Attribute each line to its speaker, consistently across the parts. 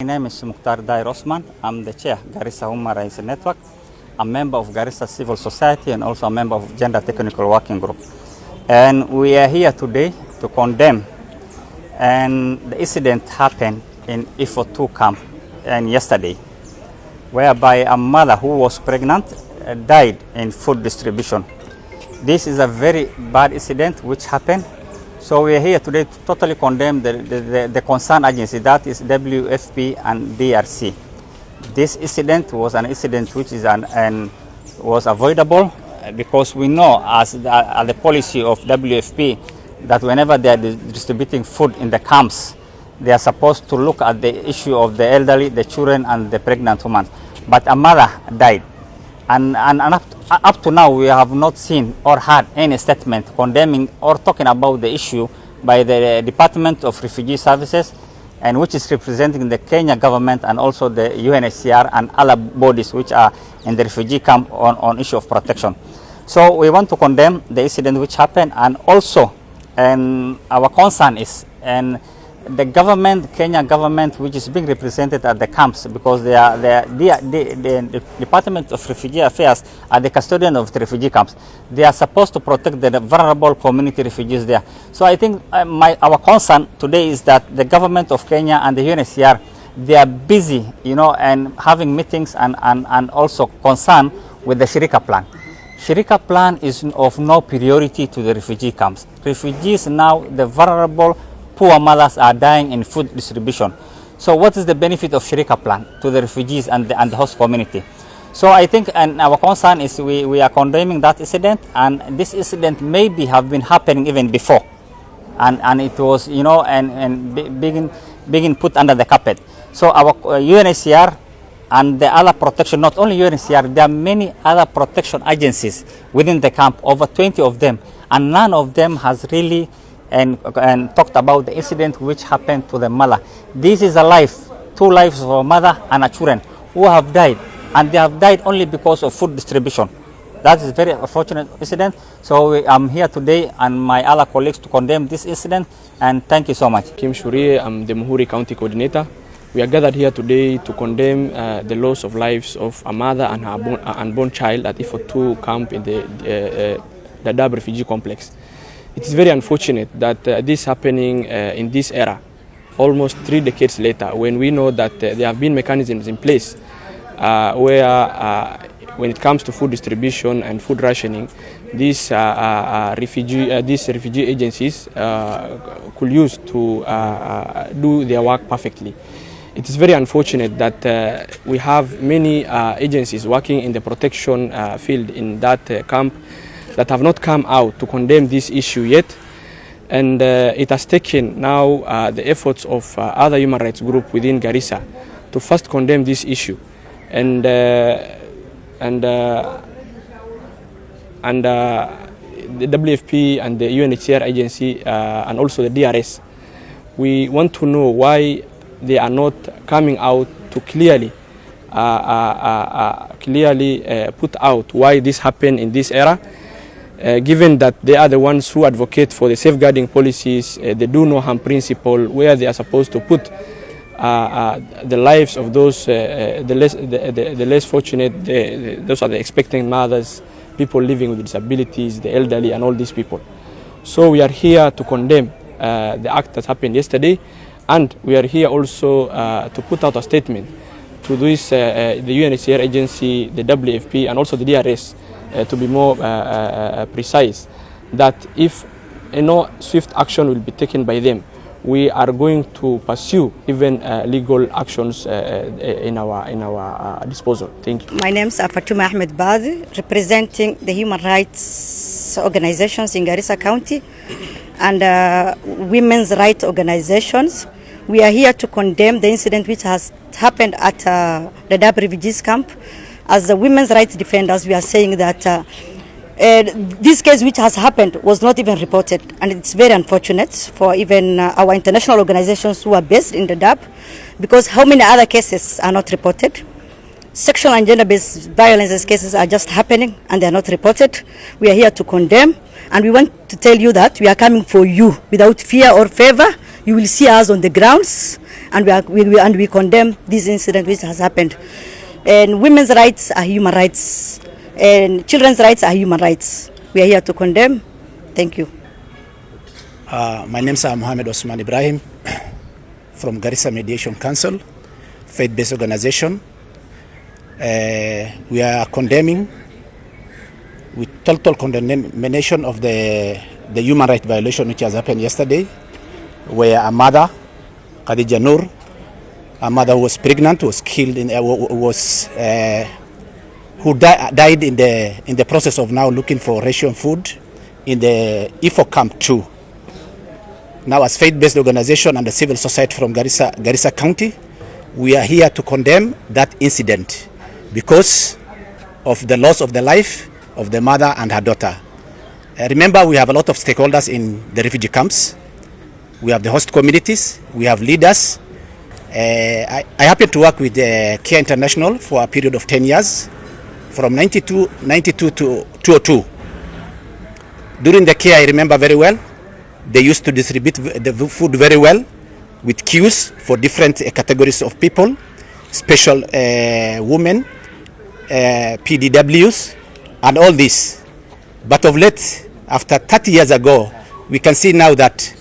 Speaker 1: My name is Mukhtar Dair Osman. I'm the chair Garissa Human Rights Network, a member of Garissa Civil Society, and also a member of Gender Technical Working Group. And we are here today to condemn and the incident happened in Ifo 2 camp and yesterday, whereby a mother who was pregnant died in food distribution. This is a very bad incident which happened. So we are here today to totally condemn the concerned agency, that is WFP and DRC. This incident was an incident which is was avoidable because we know as the policy of WFP that whenever they are distributing food in the camps, they are supposed to look at the issue of the elderly, the children, and the pregnant women. But a mother died. And up to now, we have not seen or heard any statement condemning or talking about the issue by the Department of Refugee Services, and which is representing the Kenya government and also the UNHCR and other bodies which are in the refugee camp on issue of protection. So we want to condemn the incident which happened, and also our concern is the government, Kenya government, which is being represented at the camps, because the Department of Refugee Affairs are the custodian of the refugee camps. They are supposed to protect the vulnerable community refugees there. So I think our concern today is that the government of Kenya and the UNHCR, they are busy, and having meetings and also concern with the Shirika plan. Shirika plan is of no priority to the refugee camps. Refugees now, the vulnerable poor mothers are dying in food distribution. So what is the benefit of Shirika plan to the refugees and the host community? So I think, and our concern is we are condemning that incident, and this incident maybe have been happening even before, and it was being put under the carpet. So our UNHCR and the other protection, not only UNHCR, there are many other protection agencies within the camp, over 20 of them, and none of them has really and talked about the incident which happened to the mother. This is a life, 2 lives of a mother and a children who have died, and they have died only because of food distribution. That is a very unfortunate incident. So I'm here today and my other colleagues to condemn this incident, and thank you so much.
Speaker 2: Kim Shurie, I'm the Muhuri County Coordinator. We are gathered here today to condemn the loss of lives of a mother and her unborn child at Ifo 2 camp in the Dadaab refugee complex. It is very unfortunate that this is happening in this era, almost 3 decades later, when we know that there have been mechanisms in place where when it comes to food distribution and food rationing, these refugee agencies could use to do their work perfectly. It is very unfortunate that we have many agencies working in the protection field in that camp that have not come out to condemn this issue yet, and it has taken now the efforts of other human rights groups within Garissa to first condemn this issue, and the WFP and the UNHCR agency and also the DRS. We want to know why they are not coming out to clearly put out why this happened in this era. Given that they are the ones who advocate for the safeguarding policies, the do no harm principle, where they are supposed to put the lives of those the less fortunate, those are the expectant mothers, people living with disabilities, the elderly, and all these people. So we are here to condemn the act that happened yesterday, and we are here also to put out a statement to this the UNHCR agency, the WFP, and also the DRS. To be more precise, that if no swift action will be taken by them, we are going to pursue even legal actions in our disposal. Thank you.
Speaker 3: My name is Fatuma Ahmed Badi, representing the human rights organizations in Garissa County and women's rights organizations. We are here to condemn the incident which has happened at the Dadaab refugees camp. As the women's rights defenders, we are saying that this case which has happened was not even reported, and it's very unfortunate for even our international organizations who are based in Dadaab, because how many other cases are not reported? Sexual and gender-based violence cases are just happening and they are not reported. We are here to condemn, and we want to tell you that we are coming for you without fear or favor. You will see us on the grounds. and we condemn this incident which has happened. And women's rights are human rights, and children's rights are human rights. We are here to condemn. Thank you.
Speaker 4: My name is Mohammed Osman Ibrahim from Garissa Mediation Council, faith-based organization. We are condemning with total condemnation of the human rights violation which has happened yesterday, where a mother, Khadija Noor, a mother who was pregnant, was killed who died in the process of now looking for ration food in the Ifo camp 2. Now, as faith-based organization and the civil society from Garissa County, we are here to condemn that incident because of the loss of the life of the mother and her daughter. Remember, we have a lot of stakeholders in the refugee camps. We have the host communities, we have leaders. I happen to work with Care International for a period of 10 years, from 92 to 2002. During the Care, I remember very well, they used to distribute the food very well with queues for different categories of people, special women, PDWs, and all this. But of late, after 30 years ago, we can see now that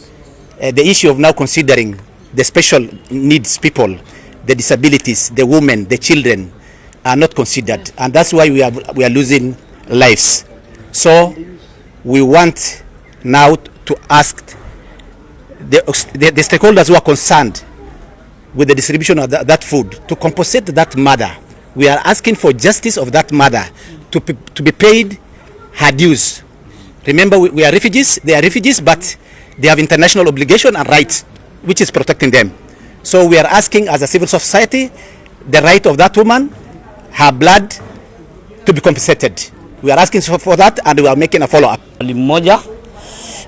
Speaker 4: the issue of now considering the special needs people, the disabilities, the women, the children are not considered. And that's why we are losing lives. So we want now to ask the stakeholders who are concerned with the distribution of that food to compensate that mother. We are asking for justice of that mother to be paid her dues. Remember, we are refugees, they are refugees, but they have international obligation and rights which is protecting them. So we are asking as a civil society the right of that woman, her blood, to be compensated. We are asking for that, and we are making a follow-up.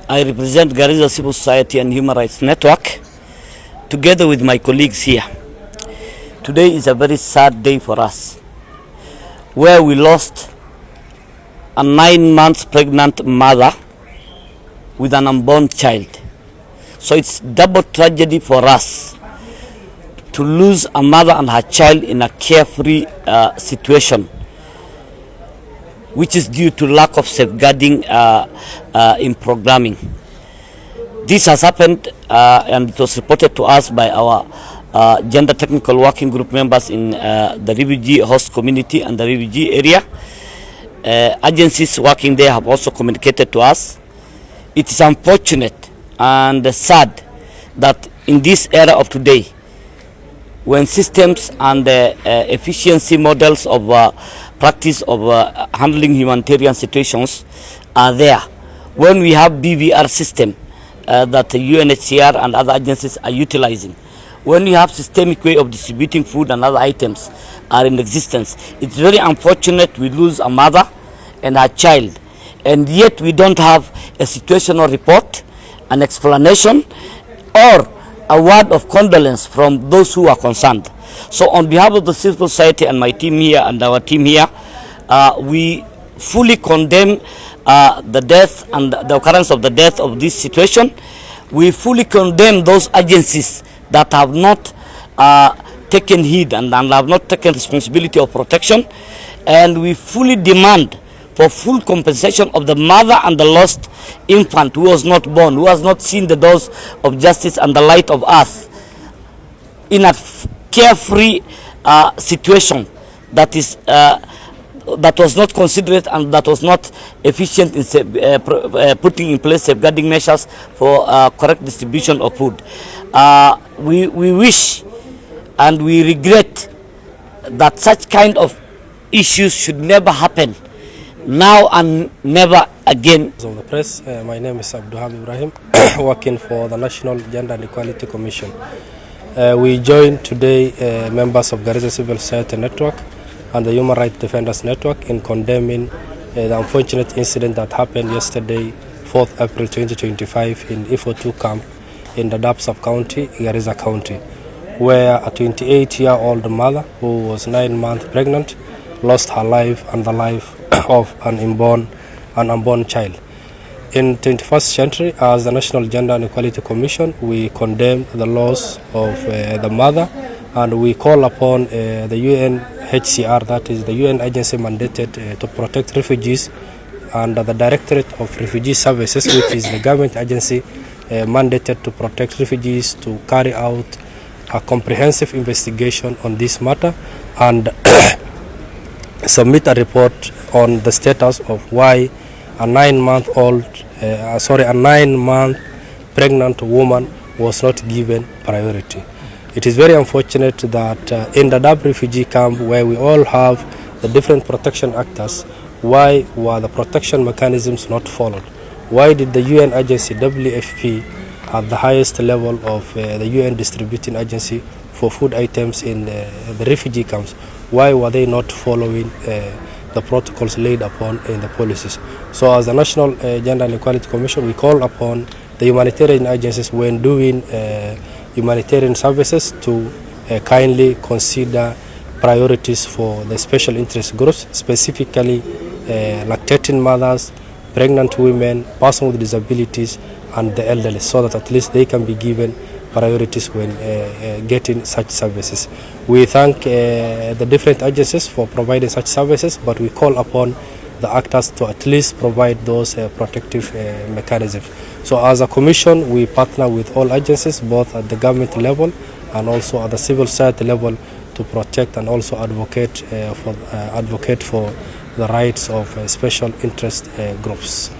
Speaker 5: I represent Garissa Civil Society and Human Rights Network, together with my colleagues here. Today is a very sad day for us, where we lost a 9 months pregnant mother with an unborn child. So it's double tragedy for us to lose a mother and her child in a carefree situation, which is due to lack of safeguarding in programming. This has happened and it was reported to us by our gender technical working group members in the refugee host community and the refugee area. Agencies working there have also communicated to us. It is unfortunate and sad that in this era of today, when systems and efficiency models of practice of handling humanitarian situations are there, when we have BVR system that the UNHCR and other agencies are utilizing, when we have systemic way of distributing food and other items are in existence, it's very unfortunate we lose a mother and her child, and yet we don't have a situational report, an explanation, or a word of condolence from those who are concerned. So on behalf of the civil society and my team here and our team here, we fully condemn the death and the occurrence of the death of this situation. We fully condemn those agencies that have not taken heed and have not taken responsibility of protection, and we fully demand for full compensation of the mother and the lost infant who was not born, who has not seen the doors of justice and the light of earth in a carefree situation that is that was not considerate and that was not efficient in putting in place safeguarding measures for correct distribution of food. We wish and we regret that such kind of issues should never happen now and never again.
Speaker 6: Of the press, my name is Abduham Ibrahim, working for the National Gender and Equality Commission. We joined today members of Garissa Civil Society Network and the Human Rights Defenders Network in condemning the unfortunate incident that happened yesterday, 4th April 2025, in Ifo 2 camp in the Dab sub-county, Garissa County, where a 28-year-old mother who was 9 months pregnant lost her life and the life of an unborn child. In 21st century, as the National Gender and Equality Commission, we condemn the loss of the mother, and we call upon the UNHCR, that is the UN agency mandated to protect refugees, and the Directorate of Refugee Services, which is the government agency mandated to protect refugees, to carry out a comprehensive investigation on this matter and submit a report on the status of why a 9-month pregnant woman was not given priority. It is very unfortunate that in the Dadaab refugee camp, where we all have the different protection actors, why were the protection mechanisms not followed? Why did the UN agency WFP, at the highest level of the UN distributing agency for food items in the refugee camps, why were they not following the protocols laid upon in the policies? So as the National Gender and Equality Commission, we call upon the humanitarian agencies when doing humanitarian services to kindly consider priorities for the special interest groups, specifically lactating mothers, pregnant women, persons with disabilities, and the elderly, so that at least they can be given priorities when getting such services. We thank the different agencies for providing such services, but we call upon the actors to at least provide those protective mechanisms. So as a commission, we partner with all agencies, both at the government level and also at the civil society level, to protect and also advocate for the rights of special interest groups.